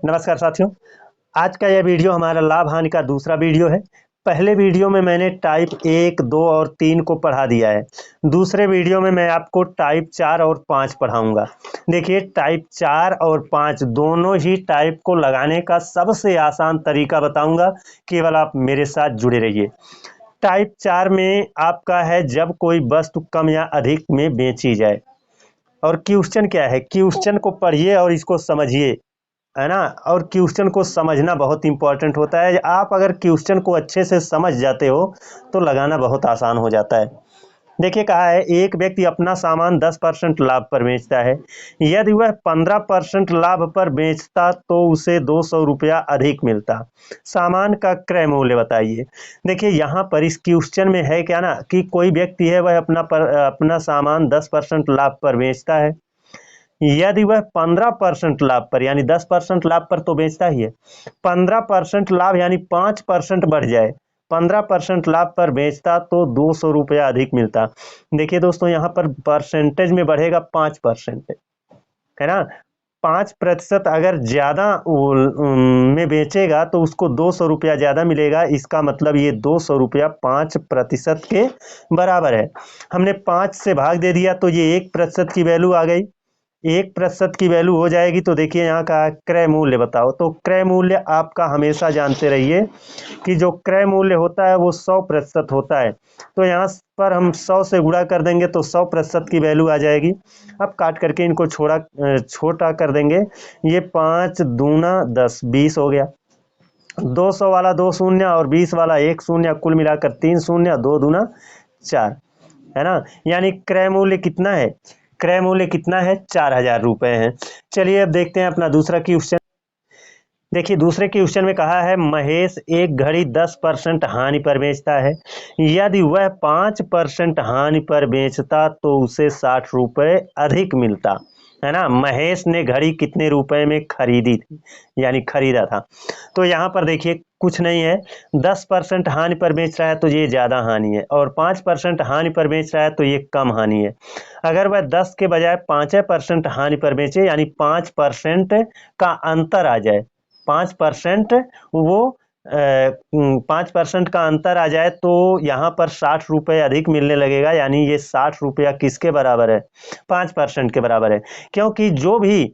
नमस्कार साथियों। आज का यह वीडियो हमारा लाभ हानि का दूसरा वीडियो है। पहले वीडियो में मैंने टाइप 1, 2 और 3 को पढ़ा दिया है। दूसरे वीडियो में मैं आपको टाइप 4 और 5 पढ़ाऊंगा। देखिए, टाइप 4 और 5 दोनों ही टाइप को लगाने का सबसे आसान तरीका बताऊंगा। केवल आप मेरे साथ जुड़े रहिए। टाइप 4 में आपका है जब कोई वस्तु कम या अधिक में बेची जाए। और क्वेश्चन क्या है, क्वेश्चन को पढ़िए और इसको समझिए, है ना। और क्वेश्चन को समझना बहुत इंपॉर्टेंट होता है। आप अगर क्वेश्चन को अच्छे से समझ जाते हो तो लगाना बहुत आसान हो जाता है। देखिए, कहा है एक व्यक्ति अपना सामान 10% लाभ पर बेचता है। यदि वह 15% लाभ पर बेचता तो उसे 200 रुपया अधिक मिलता। सामान का क्रय मूल्य बताइए। देखिए, यहाँ पर इस क्वेश्चन में है क्या ना, कि कोई व्यक्ति है, वह अपना सामान 10% लाभ पर बेचता है। यदि वह 15% लाभ पर, यानी 10% लाभ पर तो बेचता ही है, 15% लाभ यानी 5% बढ़ जाए, 15% लाभ पर बेचता तो 200 रुपया अधिक मिलता। देखिए दोस्तों, यहाँ पर परसेंटेज में बढ़ेगा 5%, है ना। 5% अगर ज्यादा में बेचेगा तो उसको 200 रुपया ज्यादा मिलेगा। इसका मतलब ये 200 रुपया 5% के बराबर है। हमने 5 से भाग दे दिया तो ये 1% की वैल्यू आ गई। 1% की वैल्यू हो जाएगी तो देखिए यहाँ का क्रय मूल्य बताओ। तो क्रय मूल्य आपका हमेशा जानते रहिए कि जो क्रय मूल्य होता है वो 100% होता है। तो यहाँ पर हम 100 से गुणा कर देंगे तो 100% की वैल्यू आ जाएगी। अब काट करके इनको छोटा कर देंगे। ये 5 दूना 10, 20 हो गया। 200 वाला 2 शून्य और 20 वाला 1 शून्य, कुल मिलाकर 3 शून्य, 2 दूना 4, है ना। यानी क्रय मूल्य कितना है, क्रय मूल्य कितना है, 4000 रुपए है। चलिए अब देखते हैं अपना दूसरा क्वेश्चन। देखिए, दूसरे क्वेश्चन में कहा है महेश एक घड़ी 10% हानि पर बेचता है। यदि वह 5% हानि पर बेचता तो उसे 60 रुपए अधिक मिलता, है ना। महेश ने घड़ी कितने रुपए में खरीदी थी, यानी खरीदा था। तो यहाँ पर देखिए कुछ नहीं है, 10% हानि पर बेच रहा है तो ये ज़्यादा हानि है, और 5% हानि पर बेच रहा है तो ये कम हानि है। अगर वह 10 के बजाय 5% हानि पर बेचे, यानी 5% का अंतर आ जाए, 5% वो 5% का अंतर आ जाए तो यहाँ पर 60 रुपये अधिक मिलने लगेगा। यानी ये 60 रुपया किसके बराबर है, 5% के बराबर है। क्योंकि जो भी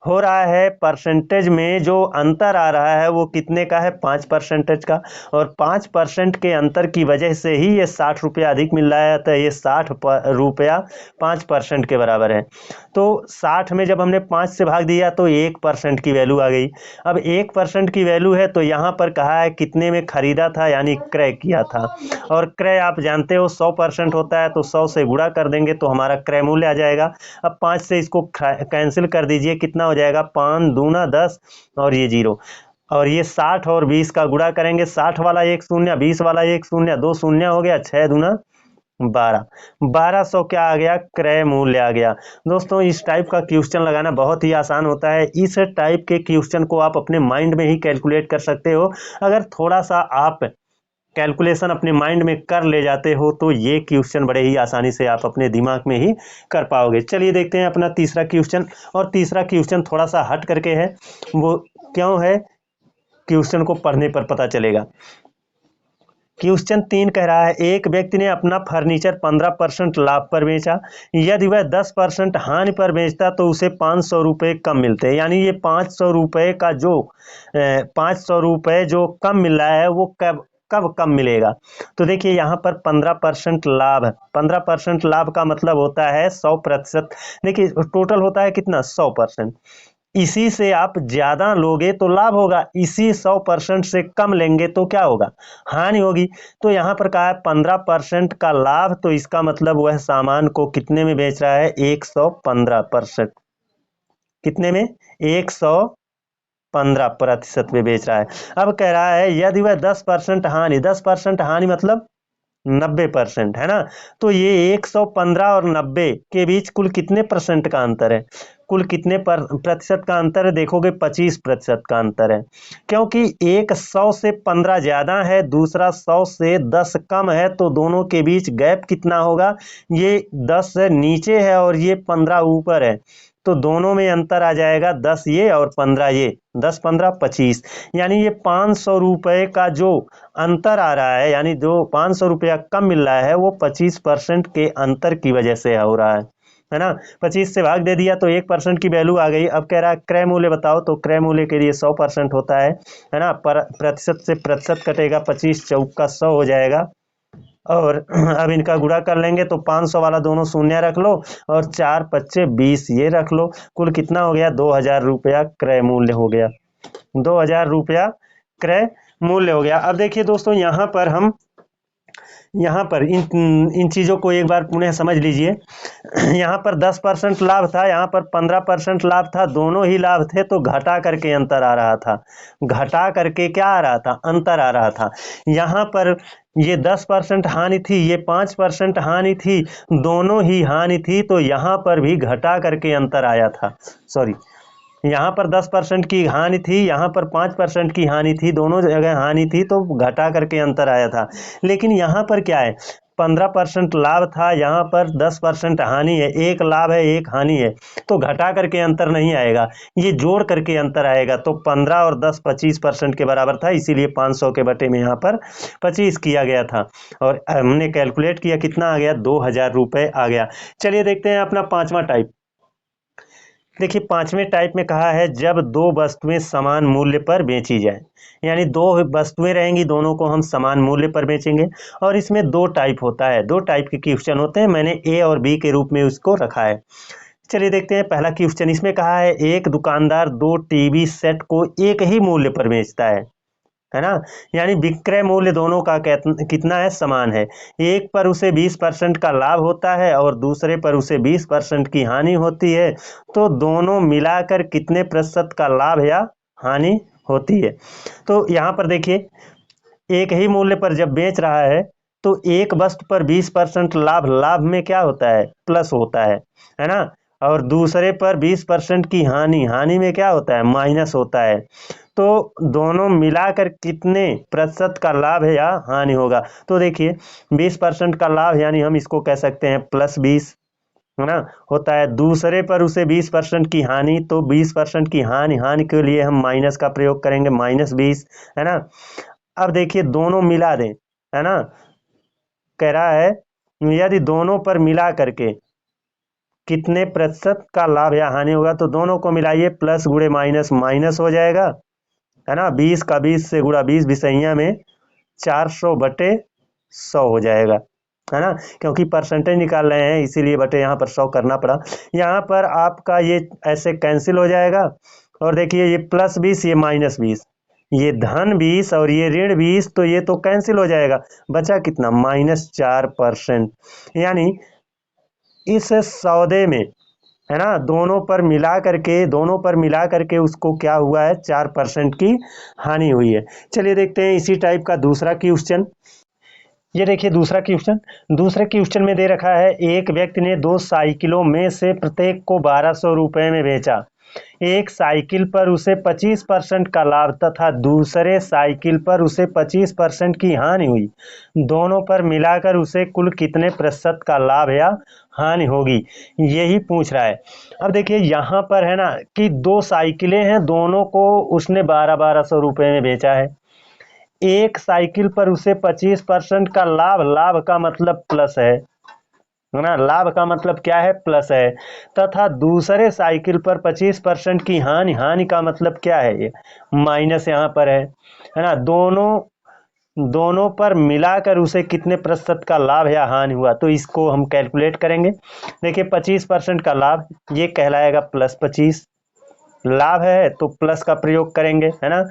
हो रहा है परसेंटेज में जो अंतर आ रहा है वो कितने का है, 5% का। और 5% के अंतर की वजह से ही ये 60 रुपया अधिक मिल रहा है। तो ये 60 रुपया 5% के बराबर है। तो 60 में जब हमने 5 से भाग दिया तो 1% की वैल्यू आ गई। अब 1% की वैल्यू है तो यहाँ पर कहा है कितने में खरीदा था, यानी क्रय किया था। और क्रय आप जानते हो 100% होता है, तो 100 से गुणा कर देंगे तो हमारा क्रय मूल्य आ जाएगा। अब 5 से इसको कैंसिल कर दीजिए, कितना हो जाएगा, 5 दूना 10 और ये 0। और ये 60 और 20 का गुणा करेंगे, 60 वाला 1 शून्य, 20 वाला 1 शून्य, 2 शून्य हो गया, 6 दूना 12, 1200 क्या आ गया, क्रय मूल्य आ गया। दोस्तों, इस टाइप का क्वेश्चन लगाना बहुत ही आसान होता है। इस टाइप के क्वेश्चन को आप अपने माइंड में ही कैलकुलेट कर सकते हो। अगर थोड़ा सा आप कैलकुलेशन अपने माइंड में कर ले जाते हो तो ये क्वेश्चन बड़े ही आसानी से आप अपने दिमाग में ही कर पाओगे। चलिए देखते हैं अपना तीसरा क्वेश्चन। और तीसरा क्वेश्चन थोड़ा सा हट करके है, वो क्यों है, क्वेश्चन को पढ़ने पर पता चलेगा। क्वेश्चन 3 कह रहा है एक व्यक्ति ने अपना फर्नीचर 15% लाभ पर बेचा। यदि वह 10% हानि पर बेचता तो उसे 500 रुपये कम मिलते हैं। यानी ये 500 रुपये का जो 500 रुपये जो कम मिल रहा है वो कब कब कम मिलेगा। तो देखिए यहाँ पर 15% लाभ है। 15% लाभ का मतलब होता है 100%। देखिए टोटल होता है कितना, 100%। इसी से आप ज्यादा लोगे तो लाभ होगा, इसी 100% से कम लेंगे तो क्या होगा, हानि होगी। तो यहाँ पर कहा है 15% का लाभ, तो इसका मतलब वह सामान को कितने में बेच रहा है, 115%। कितने में, 115% में बेच रहा है। अब कह रहा है यदि वह 10% हानि, 10% हानि मतलब 90%, है ना। तो ये 115 और 90 के बीच कुल कितने परसेंट का अंतर है, कुल कितने प्रतिशत का अंतर है, देखोगे 25% का अंतर है। क्योंकि एक 100 से 15 ज्यादा है, दूसरा 100 से 10 कम है, तो दोनों के बीच गैप कितना होगा, ये 10 नीचे है और ये 15 ऊपर है। तो दोनों में अंतर आ जाएगा 10 ये और 15 ये, 10 15 25, यानी ये 500 रुपये का जो अंतर आ रहा है, यानी जो 500 रुपया कम मिल रहा है वो 25% के अंतर की वजह से हो रहा है ना। 25 से भाग दे दिया तो 1% की वैल्यू आ गई। अब कह रहा है क्रय मूल्य बताओ, तो क्रय मूल्य के लिए 100% होता है ना। प्रतिशत से प्रतिशत कटेगा, 25 चौका 100 हो जाएगा। और अब इनका गुणा कर लेंगे तो 500 वाला दोनों शून्य रख लो और 4 पच्चे 20 ये रख लो। कुल कितना हो गया? 2000 रुपया क्रय मूल्य हो गया। 2000 रुपया क्रय मूल्य हो गया। अब देखिए दोस्तों, यहाँ पर इन चीज़ों को एक बार पुनः समझ लीजिए। यहाँ पर 10% लाभ था, यहाँ पर 15% लाभ था, दोनों ही लाभ थे, तो घटा करके अंतर आ रहा था। घटा करके क्या आ रहा था? अंतर आ रहा था। यहाँ पर ये 10% हानि थी, ये 5% हानि थी, दोनों ही हानि थी, तो यहाँ पर भी घटा करके अंतर आया था। सॉरी, यहाँ पर 10% की हानि थी, यहाँ पर 5% की हानि थी, दोनों जगह हानि थी, तो घटा करके अंतर आया था। लेकिन यहाँ पर क्या है? 15% लाभ था, यहाँ पर 10% हानि है, एक लाभ है एक हानि है, तो घटा करके अंतर नहीं आएगा, ये जोड़ करके अंतर आएगा। तो 15 और 10 25% के बराबर था, इसीलिए 500 के बटे में यहाँ पर 25 किया गया था। और हमने कैलकुलेट किया, कितना आ गया? 2000 रुपये आ गया। चलिए देखते हैं अपना पांचवा टाइप। देखिए, पांचवें टाइप में कहा है जब दो वस्तुएं समान मूल्य पर बेची जाए, यानी दो वस्तुएं रहेंगी, दोनों को हम समान मूल्य पर बेचेंगे। और इसमें दो टाइप होता है, दो टाइप के क्वेश्चन होते हैं, मैंने ए और बी के रूप में उसको रखा है। चलिए देखते हैं पहला क्वेश्चन। इसमें कहा है एक दुकानदार दो टीवी सेट को एक ही मूल्य पर बेचता है ना, यानी विक्रय मूल्य दोनों का कितना है? समान है। एक पर उसे 20% का लाभ होता है और दूसरे पर उसे 20% की हानि होती है, तो दोनों मिलाकर कितने प्रतिशत का लाभ या हानि होती है? तो यहाँ पर देखिए, एक ही मूल्य पर जब बेच रहा है तो एक वस्तु पर 20% लाभ, लाभ में क्या होता है? प्लस होता है ना। और दूसरे पर 20% की हानि, हानि में क्या होता है? माइनस होता है। तो दोनों मिलाकर कितने प्रतिशत का लाभ है या हानि होगा? तो देखिए, 20% का लाभ यानी हम इसको कह सकते हैं +20, है ना, होता है। दूसरे पर उसे 20% की हानि, तो 20% की हानि, हानि के लिए हम माइनस का प्रयोग करेंगे, -20, है ना। अब देखिए, दोनों मिला दें, है ना, कह रहा है यदि दोनों पर मिला करके कितने प्रतिशत का लाभ या हानि होगा, तो दोनों को मिलाइए, प्लस गुणे माइनस, माइनस हो जाएगा, है ना। 20 का 20 से गुणा, 20 बिसैया में 400/100 हो जाएगा, है ना, क्योंकि परसेंटेज निकाल रहे हैं इसीलिए बटे यहाँ पर 100 करना पड़ा। यहाँ पर आपका ये ऐसे कैंसिल हो जाएगा। और देखिए, ये +20 ये -20, ये धन 20 और ये ऋण 20, तो ये तो कैंसिल हो जाएगा, बचा कितना? -4%। यानी इस सौदे में, है ना, दोनों पर मिला करके उसको क्या हुआ है? 4% की हानि हुई है। चलिए देखते हैं इसी टाइप का दूसरा क्वेश्चन। ये देखिए दूसरे क्वेश्चन में दे रखा है एक व्यक्ति ने दो साइकिलों में से प्रत्येक को 1200 रुपये में बेचा। एक साइकिल पर उसे 25% का लाभ तथा दूसरे साइकिल पर उसे 25% की हानि हुई। दोनों पर मिलाकर उसे कुल कितने प्रतिशत का लाभ या हानि होगी, यही पूछ रहा है। अब देखिए, यहाँ पर है ना कि दो साइकिलें हैं, दोनों को उसने 1200 रुपये में बेचा है। एक साइकिल पर उसे 25% का लाभ, लाभ का मतलब प्लस है ना, लाभ का मतलब क्या है? प्लस है। तथा दूसरे साइकिल पर 25% की हानि, हानि का मतलब क्या है? ये माइनस यहाँ पर है ना। दोनों पर मिलाकर उसे कितने प्रतिशत का लाभ या हानि हुआ, तो इसको हम कैलकुलेट करेंगे। देखिए, 25% का लाभ ये कहलाएगा +25, लाभ है तो प्लस का प्रयोग करेंगे, है ना।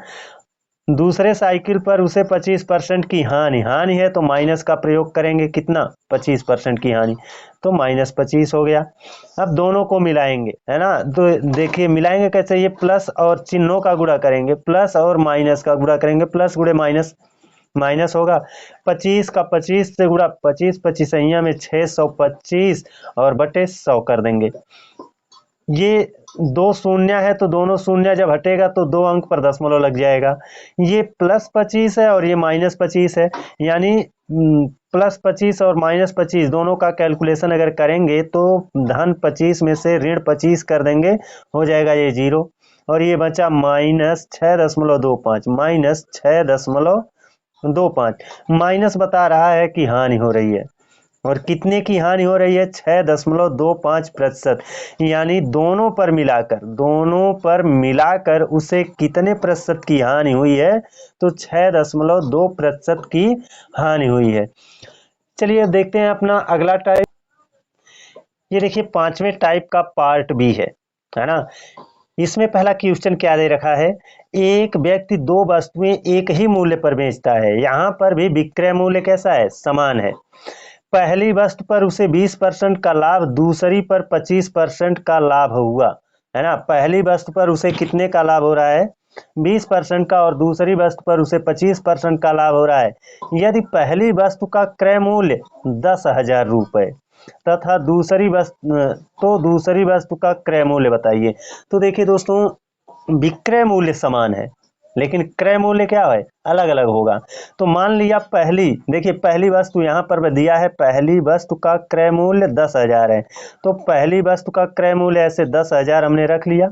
दूसरे साइकिल पर उसे 25% की हानि, हानि है तो माइनस का प्रयोग करेंगे, कितना? 25% की हानि, तो -25 हो गया। अब दोनों को मिलाएंगे, है ना, तो देखिए मिलाएंगे कैसे? ये प्लस और चिन्हों का गुणा करेंगे, प्लस और माइनस का गुणा करेंगे, प्लस गुणे माइनस, माइनस होगा। 25 का 25 से गुणा, 25 पचीसैया में 625 और बटे 100 कर देंगे। ये दो शून्य है तो दोनों शून्य जब हटेगा तो 2 अंक पर दशमलव लग जाएगा। ये +25 है और ये -25 है, यानी प्लस 25 और माइनस 25 दोनों का कैलकुलेशन अगर करेंगे तो धन 25 में से ऋण 25 कर देंगे, हो जाएगा ये 0, और ये बचा -6.25, -6.25। माइनस बता रहा है कि हानि हो रही है, और कितने की हानि हो रही है? 6.25%। यानी दोनों पर मिलाकर उसे कितने प्रतिशत की हानि हुई है? तो 6.2% की हानि हुई है। चलिए अब देखते हैं अपना अगला टाइप। ये देखिए 5वें टाइप का पार्ट बी है ना। इसमें पहला क्वेश्चन क्या दे रखा है? एक व्यक्ति दो वस्तुएं एक ही मूल्य पर बेचता है। यहाँ पर भी विक्रय मूल्य कैसा है? समान है। पहली वस्तु पर उसे 20% का लाभ, दूसरी पर 25% का लाभ हुआ, है ना। पहली वस्तु पर उसे कितने का लाभ हो रहा है? 20% का, और दूसरी वस्तु पर उसे 25% का लाभ हो रहा है। यदि पहली वस्तु का क्रय मूल्य 10,000 रुपये तथा दूसरी वस्तु का क्रय मूल्य बताइए। तो देखिए दोस्तों, विक्रय मूल्य समान है लेकिन क्रय मूल्य क्या है? अलग अलग होगा। तो मान लिया पहली वस्तु यहाँ पर दिया है, पहली वस्तु का क्रय मूल्य 10,000 है। तो पहली वस्तु का क्रय मूल्य ऐसे 10,000 हमने रख लिया,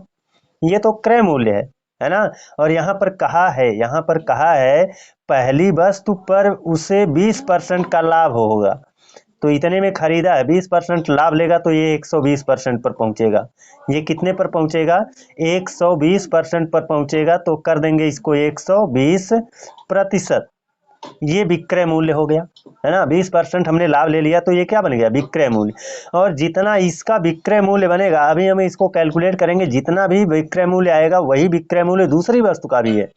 ये तो क्रय मूल्य है ना। और यहाँ पर कहा है पहली वस्तु पर उसे 20% का लाभ होगा, तो इतने में खरीदा है, 20% लाभ लेगा तो ये 120% पर पहुंचेगा। ये कितने पर पहुंचेगा? 120% पर पहुंचेगा। तो कर देंगे इसको 120%। ये विक्रय मूल्य हो गया, है ना। 20% हमने लाभ ले लिया तो ये क्या बन गया? विक्रय मूल्य। और जितना इसका विक्रय मूल्य बनेगा, अभी हम इसको कैलकुलेट करेंगे, जितना भी विक्रय मूल्य आएगा वही विक्रय मूल्य दूसरी वस्तु का भी है।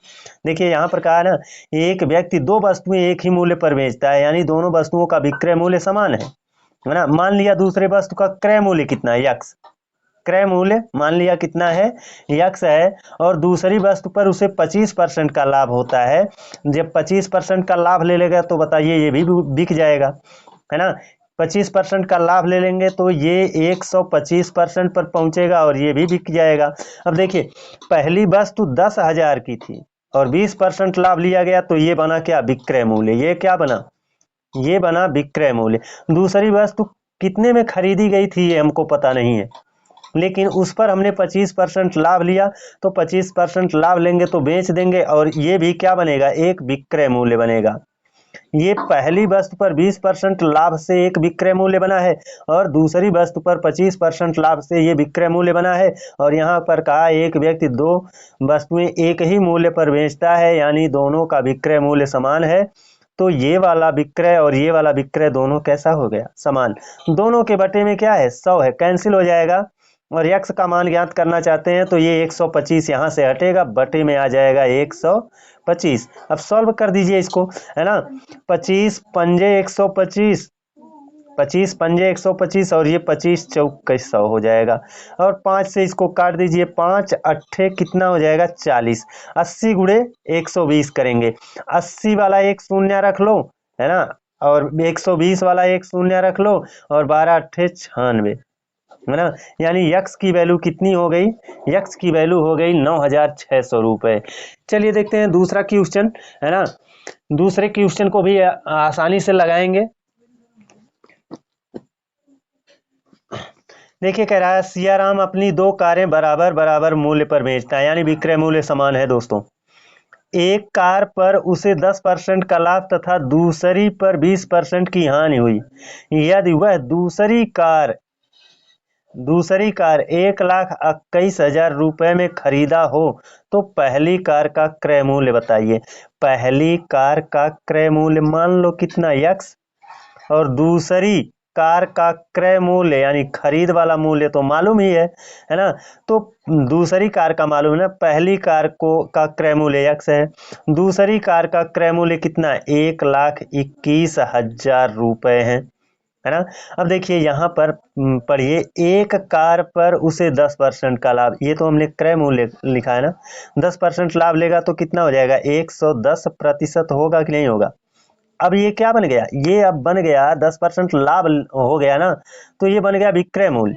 देखिए यहाँ पर कहा है ना, एक व्यक्ति दो वस्तुएं एक ही मूल्य पर बेचता है, यानी दोनों वस्तुओं का विक्रय मूल्य समान है ना। मान लिया दूसरे वस्तु का क्रय मूल्य कितना है? यक्स। क्रय मूल्य मान लिया कितना है? यक्स है। और दूसरी वस्तु पर उसे 25% का लाभ होता है। जब 25% का लाभ ले लेगा तो बताइए ये भी बिक जाएगा, है ना। 25% का लाभ ले लेंगे तो ये 125% पर पहुंचेगा और ये भी बिक जाएगा। अब देखिए पहली वस्तु 10,000 की थी और 20% लाभ लिया गया तो ये बना क्या? विक्रय मूल्य। ये क्या बना? ये बना विक्रय मूल्य। दूसरी वस्तु कितने में खरीदी गई थी ये हमको पता नहीं है, लेकिन उस पर हमने 25% लाभ लिया, तो 25% लाभ लेंगे तो बेच देंगे और ये भी क्या बनेगा? एक विक्रय मूल्य बनेगा। ये पहली वस्तु पर 20% लाभ से एक विक्रय मूल्य बना है और दूसरी वस्तु पर 25% लाभ से ये विक्रय मूल्य बना है। और यहाँ पर कहा एक व्यक्ति दो वस्तुएं एक ही मूल्य पर बेचता है, यानी दोनों का विक्रय मूल्य समान है। तो ये वाला विक्रय और ये वाला विक्रय दोनों कैसा हो गया? समान। दोनों के बटे में क्या है? 100 है, कैंसिल हो जाएगा। और यक्स का मान ज्ञात करना चाहते हैं तो ये 125 यहाँ से हटेगा, बटे में आ जाएगा 125। अब सॉल्व कर दीजिए इसको, है ना। 25 पंजे 125, 25 पंजे 125 और ये 25 चौक 100 हो जाएगा। और 5 से इसको काट दीजिए, 5 अट्ठे कितना हो जाएगा? 40। 80 गुणे 120 करेंगे, 80 वाला एक शून्य रख लो, है ना, और 120 वाला एक शून्य रख लो, और 12 अट्ठे 96, है ना। यानी यक्स की वैल्यू कितनी हो गई? यक्स की वैल्यू हो गई 9,600 रुपये। चलिए देखते हैं दूसरा क्वेश्चन, है ना। दूसरे क्वेश्चन को भी आसानी से लगाएंगे। देखिए कह रहा है सियाराम अपनी दो कारें बराबर बराबर मूल्य पर बेचता है, यानी विक्रय मूल्य समान है दोस्तों। एक कार पर उसे 10% का लाभ तथा दूसरी पर 20% की हानि हुई। यदि वह दूसरी कार 1,21,000 रुपए में खरीदा हो तो पहली कार का क्रय मूल्य बताइए। पहली कार का क्रय मूल्य मान लो कितना? यक्स। और दूसरी कार का क्रय मूल्य यानी खरीद वाला मूल्य तो मालूम ही है ना। तो दूसरी कार का मालूम है ना, पहली कार का क्रय मूल्य यक्स है, दूसरी कार का क्रय मूल्य कितना? 1,21,000 रुपए है ना। अब देखिए यहाँ पर पढ़िए, एक कार पर उसे 10% का लाभ, ये तो हमने क्रय मूल्य लिखा है ना। 10% लाभ लेगा तो कितना हो जाएगा? 110% होगा कि नहीं होगा? अब ये क्या बन गया? ये अब बन गया 10% लाभ हो गया ना, तो ये बन गया विक्रय मूल्य।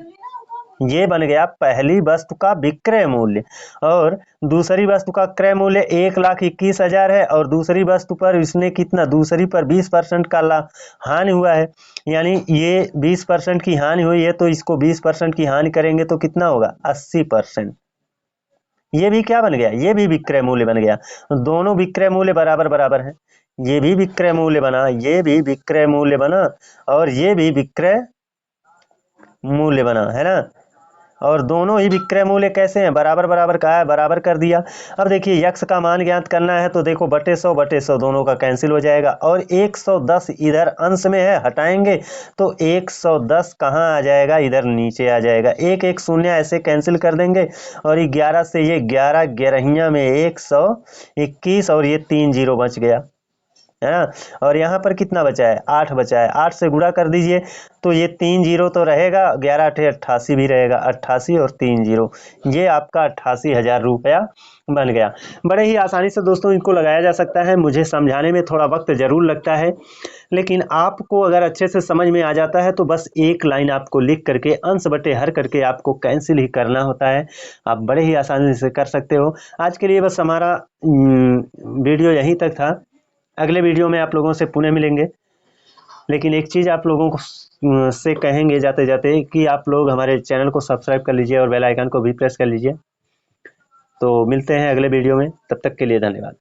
ये बन गया पहली वस्तु का विक्रय मूल्य, और दूसरी वस्तु का क्रय मूल्य 1,21,000 है, और दूसरी वस्तु पर इसने कितना, दूसरी पर 20% का हानि हुआ है, यानी ये 20% की हानि हुई है, तो इसको 20% की हानि करेंगे तो कितना होगा, 80%। ये भी क्या बन गया, ये भी विक्रय मूल्य बन गया। दोनों विक्रय मूल्य बराबर बराबर हैं, ये भी विक्रय मूल्य बना, ये भी विक्रय मूल्य बना, और ये भी विक्रय मूल्य बना, है ना। और दोनों ही विक्रय मूल्य कैसे हैं, बराबर बराबर का है, बराबर कर दिया। अब देखिए यक्स का मान ज्ञात करना है, तो देखो बटे 100 दोनों का कैंसिल हो जाएगा, और 110 इधर अंश में है, हटाएंगे तो 110 कहाँ आ जाएगा, इधर नीचे आ जाएगा। एक एक शून्य ऐसे कैंसिल कर देंगे, और 11 से ये 11 ग्यारहियाँ में 121, और ये 3 जीरो बच गया, है ना। और यहाँ पर कितना बचा है, 8 बचा है, 8 से गुणा कर दीजिए तो ये 3 जीरो तो रहेगा, 11 8 88 भी रहेगा, 88 और 3 जीरो, ये आपका 88,000 रुपया बन गया। बड़े ही आसानी से दोस्तों इनको लगाया जा सकता है। मुझे समझाने में थोड़ा वक्त ज़रूर लगता है, लेकिन आपको अगर अच्छे से समझ में आ जाता है तो बस एक लाइन आपको लिख करके अंश बटे हर करके आपको कैंसिल ही करना होता है। आप बड़े ही आसानी से कर सकते हो। आज के लिए बस हमारा वीडियो यहीं तक था। अगले वीडियो में आप लोगों से पुनः मिलेंगे, लेकिन एक चीज़ आप लोगों को से कहेंगे जाते जाते कि आप लोग हमारे चैनल को सब्सक्राइब कर लीजिए और बेल आइकन को भी प्रेस कर लीजिए। तो मिलते हैं अगले वीडियो में, तब तक के लिए धन्यवाद।